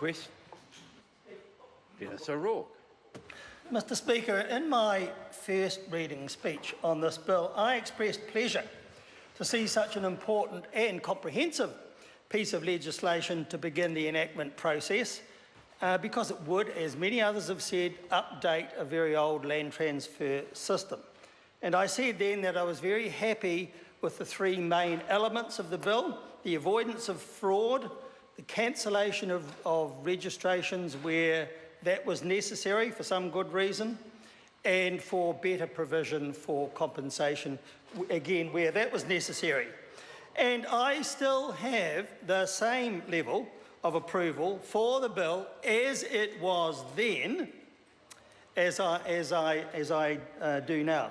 question. Dennis O'Rourke. Mr Speaker, in my first reading speech on this bill, I expressed pleasure to see such an important and comprehensive piece of legislation to begin the enactment process, because it would, as many others have said, update a very old land transfer system. And I said then that I was very happy with the three main elements of the bill: the avoidance of fraud, the cancellation of registrations where that was necessary for some good reason, and for better provision for compensation, again, where that was necessary. And I still have the same level of approval for the bill as it was then, as I do now.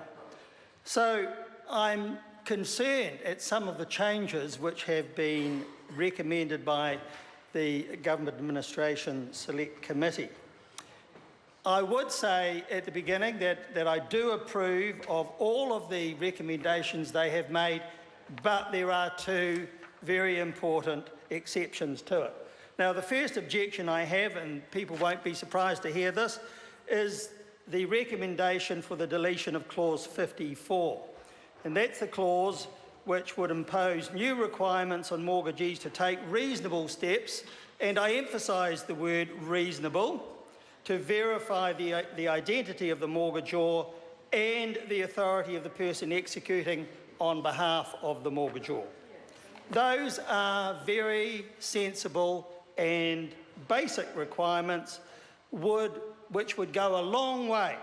So I'm concerned at some of the changes which have been recommended by the Government Administration Select Committee. I would say at the beginning that I do approve of all of the recommendations they have made, but there are two very important exceptions to it. Now, the first objection I have, and people won't be surprised to hear this, is the recommendation for the deletion of clause 54. And that's the clause which would impose new requirements on mortgagees to take reasonable steps, and I emphasise the word reasonable, to verify the identity of the mortgagor and the authority of the person executing on behalf of the mortgagor. Those are very sensible and basic requirements which would go a long way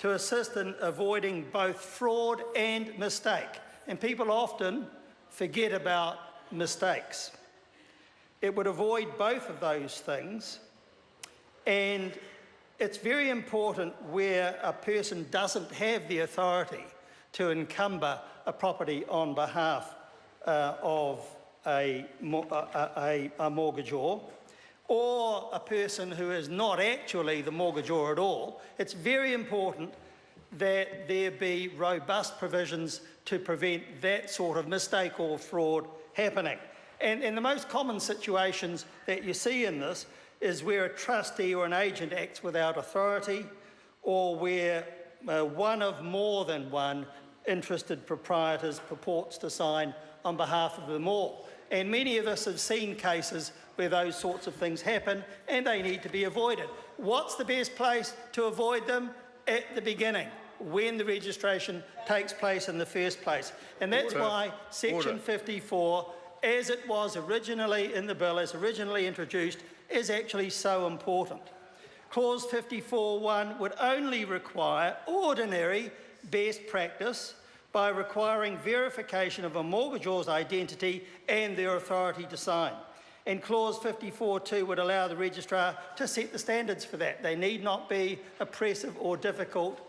to assist in avoiding both fraud and mistake. And people often forget about mistakes. It would avoid both of those things. And it's very important where a person doesn't have the authority to encumber a property on behalf of a mortgagor, or a person who is not actually the mortgagor at all. It's very important that there be robust provisions to prevent that sort of mistake or fraud happening. And the most common situations that you see in this is where a trustee or an agent acts without authority, or where one of more than one interested proprietors purports to sign on behalf of them all. And many of us have seen cases where those sorts of things happen, and they need to be avoided. What's the best place to avoid them? At the beginning, when the registration takes place in the first place. And that's why Section 54, as it was originally in the bill, as originally introduced, is actually so important. Clause 54(1) would only require ordinary best practice by requiring verification of a mortgagor's identity and their authority to sign. And clause 54(2) would allow the registrar to set the standards for that. They need not be oppressive or difficult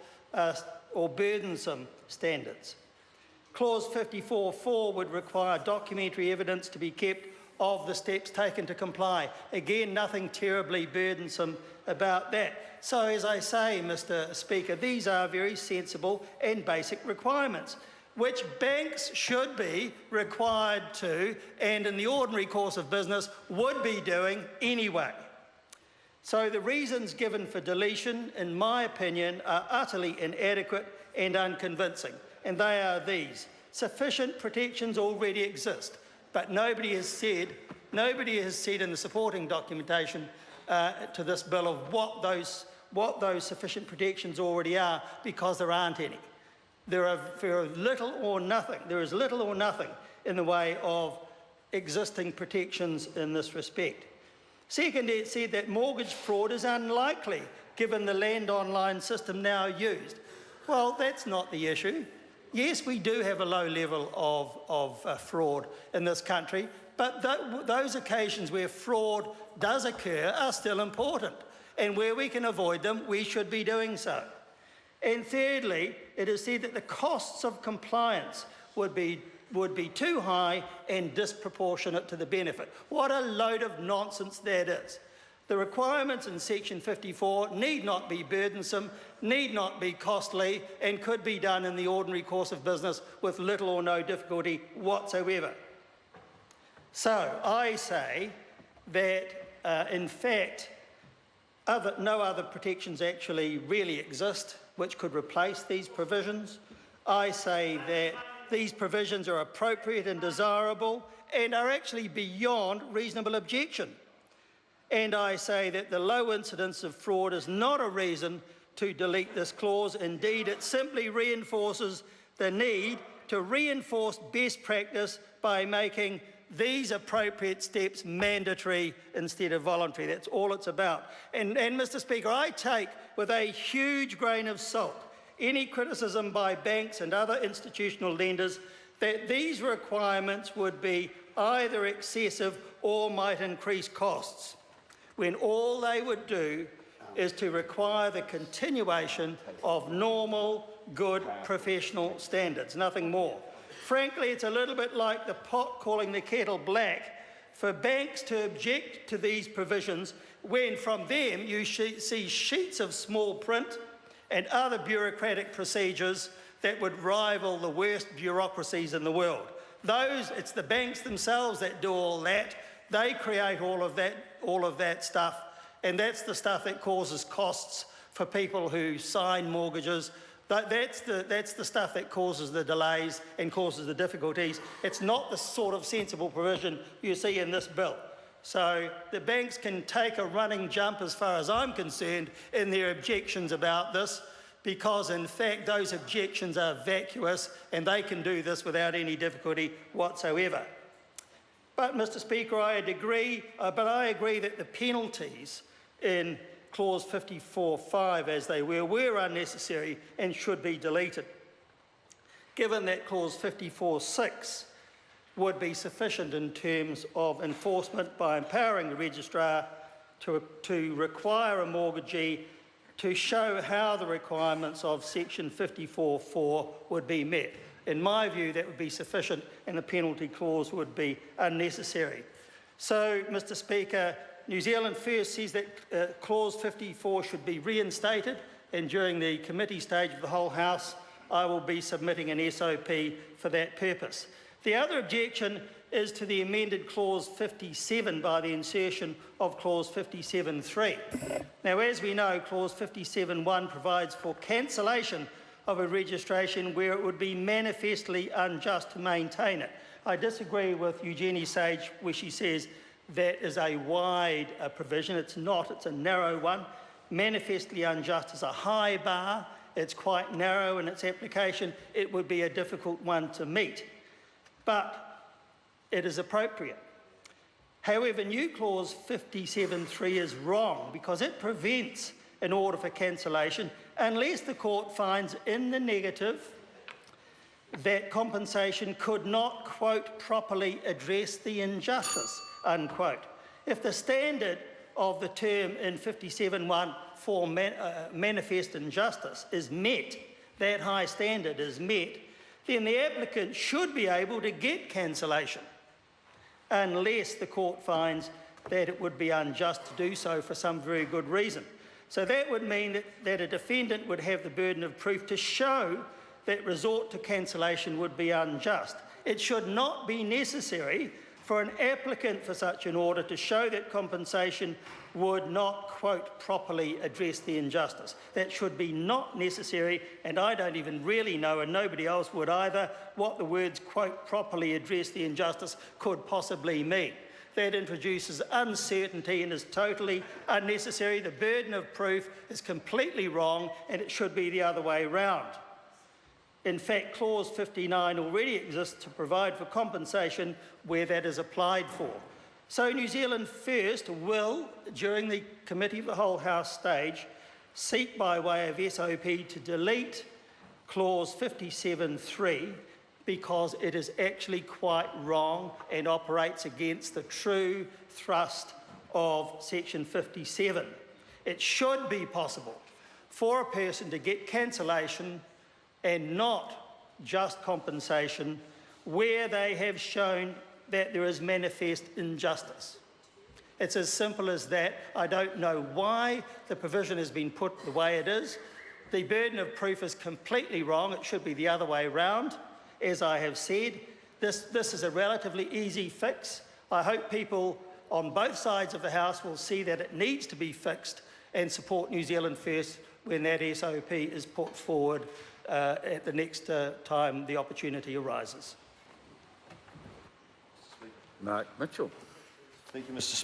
or burdensome standards. Clause 54(4) would require documentary evidence to be kept of the steps taken to comply. Again, nothing terribly burdensome about that. So, as I say, Mr Speaker, these are very sensible and basic requirements, which banks should be required to, and in the ordinary course of business, would be doing anyway. So the reasons given for deletion, in my opinion, are utterly inadequate and unconvincing, and they are these. Sufficient protections already exist, but nobody has said in the supporting documentation to this bill of what those sufficient protections already are, because there aren't any. There is little or nothing in the way of existing protections in this respect. Second, it said that mortgage fraud is unlikely given the Land Online system now used. Well, that's not the issue. Yes, we do have a low level of fraud in this country, but those occasions where fraud does occur are still important, and where we can avoid them, we should be doing so. And thirdly, it is said that the costs of compliance would be too high and disproportionate to the benefit. What a load of nonsense that is. The requirements in Section 54 need not be burdensome, need not be costly, and could be done in the ordinary course of business with little or no difficulty whatsoever. So I say that in fact, no other protections actually really exist which could replace these provisions. I say that these provisions are appropriate and desirable and are actually beyond reasonable objection. And I say that the low incidence of fraud is not a reason to delete this clause. Indeed, it simply reinforces the need to reinforce best practice by making these appropriate steps mandatory instead of voluntary. That's all it's about. And Mr. Speaker, I take with a huge grain of salt any criticism by banks and other institutional lenders that these requirements would be either excessive or might increase costs, when all they would do is to require the continuation of normal, good professional standards, nothing more. Frankly, it's a little bit like the pot calling the kettle black for banks to object to these provisions when from them you see sheets of small print and other bureaucratic procedures that would rival the worst bureaucracies in the world. It's the banks themselves that do all that. They create all of that stuff, and that's the stuff that causes costs for people who sign mortgages. That's the stuff that causes the delays and causes the difficulties. It's not the sort of sensible provision you see in this bill. So the banks can take a running jump, as far as I'm concerned, in their objections about this, because in fact those objections are vacuous and they can do this without any difficulty whatsoever. But Mr. Speaker, I agree that the penalties in Clause 54(5) as they were unnecessary and should be deleted. Given that Clause 54(6) would be sufficient in terms of enforcement by empowering the registrar to require a mortgagee to show how the requirements of Section 54(4) would be met. In my view, that would be sufficient and the penalty clause would be unnecessary. So, Mr. Speaker, New Zealand First says that Clause 54 should be reinstated, and during the committee stage of the whole House, I will be submitting an SOP for that purpose. The other objection is to the amended Clause 57 by the insertion of Clause 57(3). Now, as we know, Clause 57(1) provides for cancellation of a registration where it would be manifestly unjust to maintain it. I disagree with Eugenie Sage where she says that is a wide provision. It's not, it's a narrow one. Manifestly unjust is a high bar. It's quite narrow in its application. It would be a difficult one to meet. But it is appropriate. However, new Clause 57(3) is wrong because it prevents an order for cancellation unless the court finds in the negative that compensation could not, quote, properly address the injustice, unquote. If the standard of the term in 57(1) for manifest injustice is met, that high standard is met, then the applicant should be able to get cancellation unless the court finds that it would be unjust to do so for some very good reason. So that would mean that a defendant would have the burden of proof to show that resort to cancellation would be unjust. It should not be necessary for an applicant for such an order to show that compensation would not, quote, properly address the injustice. That should be not necessary, and I don't even really know, and nobody else would either, what the words, quote, properly address the injustice could possibly mean. That introduces uncertainty and is totally unnecessary. The burden of proof is completely wrong, and it should be the other way round. In fact, Clause 59 already exists to provide for compensation where that is applied for. So New Zealand First will, during the Committee of the Whole House stage, seek by way of SOP to delete Clause 57(3) because it is actually quite wrong and operates against the true thrust of Section 57. It should be possible for a person to get cancellation and not just compensation where they have shown that there is manifest injustice. It's as simple as that. I don't know why the provision has been put the way it is. The burden of proof is completely wrong. It should be the other way round. As I have said, this is a relatively easy fix. I hope people on both sides of the House will see that it needs to be fixed and support New Zealand First when that SOP is put forward at the next time the opportunity arises. Mark Mitchell. Thank you, Mr. Speaker.